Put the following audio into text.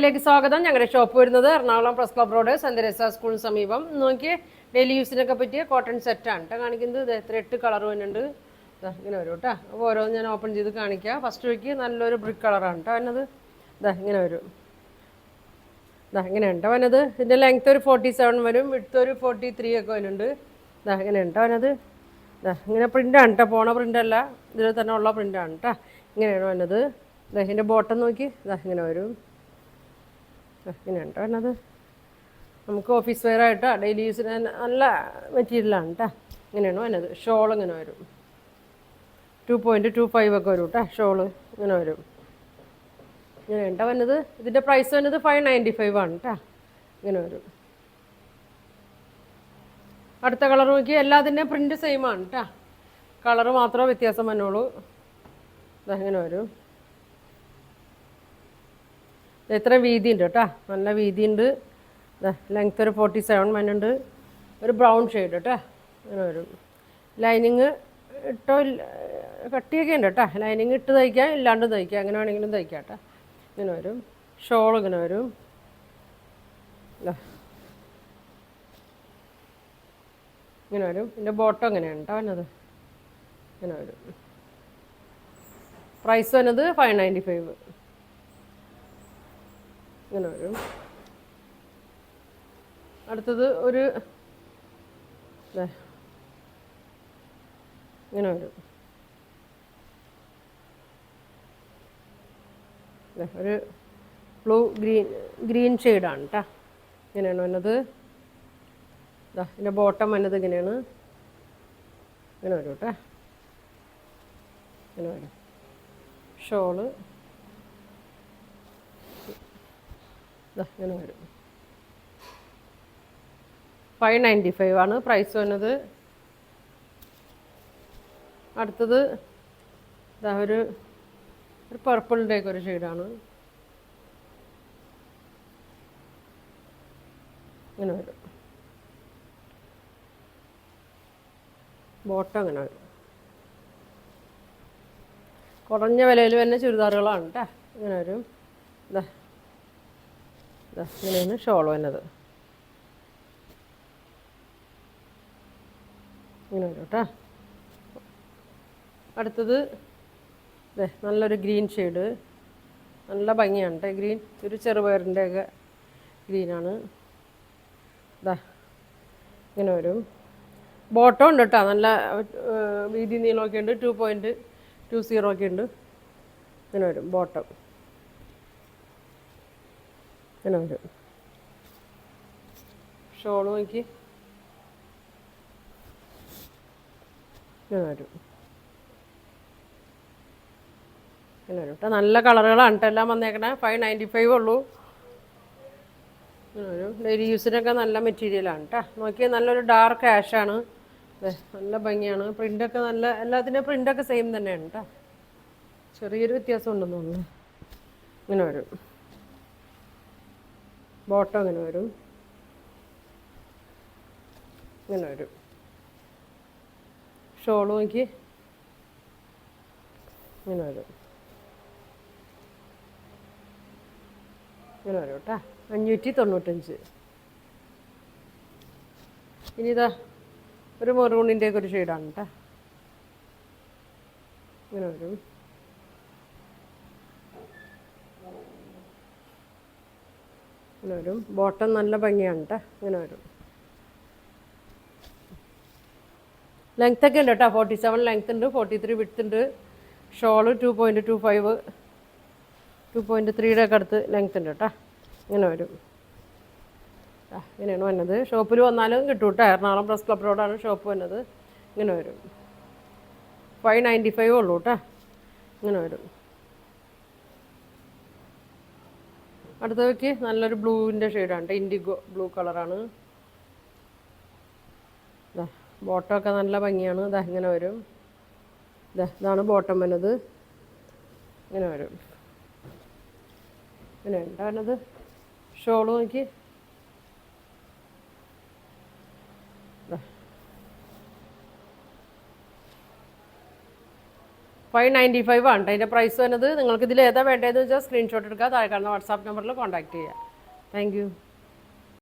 കടയിലേക്ക് സ്വാഗതം. ഞങ്ങളുടെ ഷോപ്പ് വരുന്നത് Ernakulam press club road saint Teresa സ്കൂളിന് സമീപം. നോക്കി ഡെയിലി യൂസിനൊക്കെ പറ്റിയ കോട്ടൺ സെറ്റാണ് കേട്ടോ കാണിക്കുന്നത്. എത്ര 8 കളർ വരുന്നുണ്ട്. ഇങ്ങനെ വരും കേട്ടോ. അപ്പോൾ ഓരോന്ന് ഞാൻ ഓപ്പൺ ചെയ്ത് കാണിക്കാം. ഫസ്റ്റ് വയ്ക്ക് നല്ലൊരു ബ്രിക്ക് കളറാണ് കേട്ടോ വരുന്നത്. ഇങ്ങനെ വരും. ഇങ്ങനെയാണ് കേട്ടോ വരുന്നത്. ഇതിൻ്റെ ലെങ്ത്ത് ഒരു 47 വരും, വിഡ്ത്ത് ഒരു 43 ഒക്കെ വരുന്നുണ്ട്. ഇങ്ങനെയാണ് കേട്ടോ വരുന്നത്. ഇങ്ങനെ പ്രിൻ്റാണ് കേട്ടോ, പോണ പ്രിൻ്റല്ല, ഇതിൽ തന്നെ ഉള്ള പ്രിൻ്റാണ് കേട്ടോ. ഇങ്ങനെയാണ് വരുന്നത്. ഇതിൻ്റെ ബോട്ടം നോക്കി ഇങ്ങനെ വരും. ഇങ്ങനെയാണ് കേട്ടോ വരുന്നത്. നമുക്ക് ഓഫീസ് വെയർ ആയിട്ടോ ഡെയിലി യൂസിന് നല്ല മെറ്റീരിയലാണ് കേട്ടോ. ഇങ്ങനെയാണ് വരുന്നത്. ഷോൾ ഇങ്ങനെ വരും. 2.25 ഒക്കെ വരും കേട്ടോ ഷോള്. ഇങ്ങനെ വരും. ഇങ്ങനെ കേട്ടോ വരുന്നത്. ഇതിൻ്റെ പ്രൈസ് വരുന്നത് 595 ആണ് കേട്ടോ. ഇങ്ങനെ വരും. അടുത്ത കളർ നോക്കി എല്ലാത്തിൻ്റെയും പ്രിൻറ്റ് സെയിം ആണ് കേട്ടോ. കളറ് മാത്രമേ വ്യത്യാസം വന്നുള്ളൂ. ഇങ്ങനെ വരും. ഇത്ര വീതി ഉണ്ട് കേട്ടോ, നല്ല വീതി ഉണ്ട്. ലെങ്ത്ത് ഒരു 47 വരുന്നുണ്ട്. ഒരു ബ്രൗൺ ഷെയ്ഡ് കേട്ടോ. അങ്ങനെ വരും. ലൈനിങ് ഇട്ടോ കട്ടിയൊക്കെ ഉണ്ട് കേട്ടോ. ലൈനിങ് ഇട്ട് തയ്ക്കാം, ഇല്ലാണ്ട് തയ്ക്കാം, അങ്ങനെ വേണമെങ്കിലും തയ്ക്കാം കേട്ടോ. ഇങ്ങനെ വരും. ഷോൾ ഇങ്ങനെ വരും. ഇങ്ങനെ വരും. ഇതിൻ്റെ ബോട്ടം എങ്ങനെയാണ് കേട്ടോ വന്നത്. ഇങ്ങനെ വരും. പ്രൈസ് വന്നത് 595. ഇങ്ങനെ വരും. അടുത്തത് ഒരു ഇങ്ങനെ വരും. ഒരു ബ്ലൂ ഗ്രീൻ ഷെയ്ഡാണ് കേട്ടോ. ഇങ്ങനെയാണ് വന്നത്. ഇതിൻ്റെ ബോട്ടം വന്നത് ഇങ്ങനെയാണ്. ഇങ്ങനെ വരും കേട്ടോ. ഇങ്ങനെ വരും. ഷോള് ഇങ്ങനെ വരും. 595 ആണ് പ്രൈസ് വന്നത്. അടുത്തത് ഒരു പർപ്പിളിൻ്റെയൊക്കെ ഒരു ഷെയ്ഡാണ്. ഇങ്ങനെ വരും. ബോട്ടം ഇങ്ങനെ വരും. കുറഞ്ഞ വിലയിൽ തന്നെ ചുരിദാറുകളാണ് കേട്ടോ. ഇങ്ങനെ വരും. ഇങ്ങനെയാണ് ഷോൾ വന്നത്. ഇങ്ങനെ വരും കേട്ടോ. അടുത്തത് നല്ലൊരു ഗ്രീൻ ഷെയ്ഡ്, നല്ല ഭംഗിയാണ് കേട്ടോ. ഗ്രീൻ ഒരു ചെറുപയറിൻ്റെയൊക്കെ ഗ്രീനാണ്. ഇങ്ങനെ വരും. ബോട്ടം ഉണ്ട് കേട്ടോ, നല്ല വീതി നീളമൊക്കെ ഉണ്ട്. 2.20 ഒക്കെ ഉണ്ട്. ഇങ്ങനെ വരും ബോട്ടം. ഇങ്ങനെ വരും. ഷോള് നോക്കി ഇങ്ങനെ വരും. ഇങ്ങനെ വരും കേട്ടോ. നല്ല കളറുകളാണ് കേട്ടോ എല്ലാം വന്നേക്കണേ. 595 ഉള്ളൂ. ഇങ്ങനെ വരും. ഡെയിലി യൂസിനൊക്കെ നല്ല മെറ്റീരിയലാണ് കേട്ടോ. നോക്കിയാൽ നല്ലൊരു ഡാർക്ക് ആഷാണ്. നല്ല ഭംഗിയാണ്. പ്രിൻ്റൊക്കെ നല്ല, എല്ലാത്തിൻ്റെയും പ്രിൻ്റൊക്കെ സെയിം തന്നെയാണ് കേട്ടോ. ചെറിയൊരു വ്യത്യാസം ഉണ്ടെന്ന് തോന്നുന്നു. ഇങ്ങനെ വരും. ബോട്ടം ഇങ്ങനെ വരും. ഇങ്ങനെ വരും. ഷോള് നോക്കി ഇങ്ങനെ വരും. ഇങ്ങനെ വരും കേട്ടോ. 595. ഇനി ഒരു മെറൂണിൻ്റെയൊക്കെ ഒരു ഷെയ്ഡാണ് കേട്ടോ. ഇങ്ങനെ വരും. ഇങ്ങനെ വരും. ബോട്ടം നല്ല ഭംഗിയാണ് കേട്ടോ. ഇങ്ങനെ വരും. ലെങ്ത് ഒക്കെ ഉണ്ട് കേട്ടോ. 47 ലെങ്ത് ഉണ്ട്, 43 വിഡ്ത്ത് ഉണ്ട്. ഷോള് 2.25, 2.3 ഒക്കെ അടുത്ത് ലെങ്ത് ഉണ്ട് കേട്ടോ. ഇങ്ങനെ വരും. ഇങ്ങനെയാണ് വന്നത്. ഷോപ്പിൽ വന്നാലും കിട്ടും കേട്ടോ. എറണാകുളം പ്രസ് ക്ലബ് റോഡാണ് ഷോപ്പ് വന്നത്. ഇങ്ങനെ വരും. 595 ഉള്ളൂ കേട്ടോ. ഇങ്ങനെ വരും. അടുത്തതൊക്കെ നല്ലൊരു ബ്ലൂവിൻ്റെ ഷെയ്ഡാണ്. ഇൻഡിഗോ ബ്ലൂ കളറാണ്. ബോട്ടമൊക്കെ നല്ല ഭംഗിയാണ്. ഇങ്ങനെ വരും. ഇതാണ് ബോട്ടം വന്നത്. ഇങ്ങനെ വരും. ഇങ്ങനെ ഉണ്ടാകുന്നത്. ഷോള് നോക്കി 595 ആണ് അതിൻ്റെ പ്രൈസ് വരുന്നത്. നിങ്ങൾക്ക് ഇതിൽ ഏതാ വേണ്ടതെന്ന് വെച്ചാൽ സ്ക്രീൻഷോട്ട് എടുക്കുക, താഴെ കാണുന്ന വാട്സാപ്പ് നമ്പറിൽ കോൺടാക്ട് ചെയ്യുക. Thank you.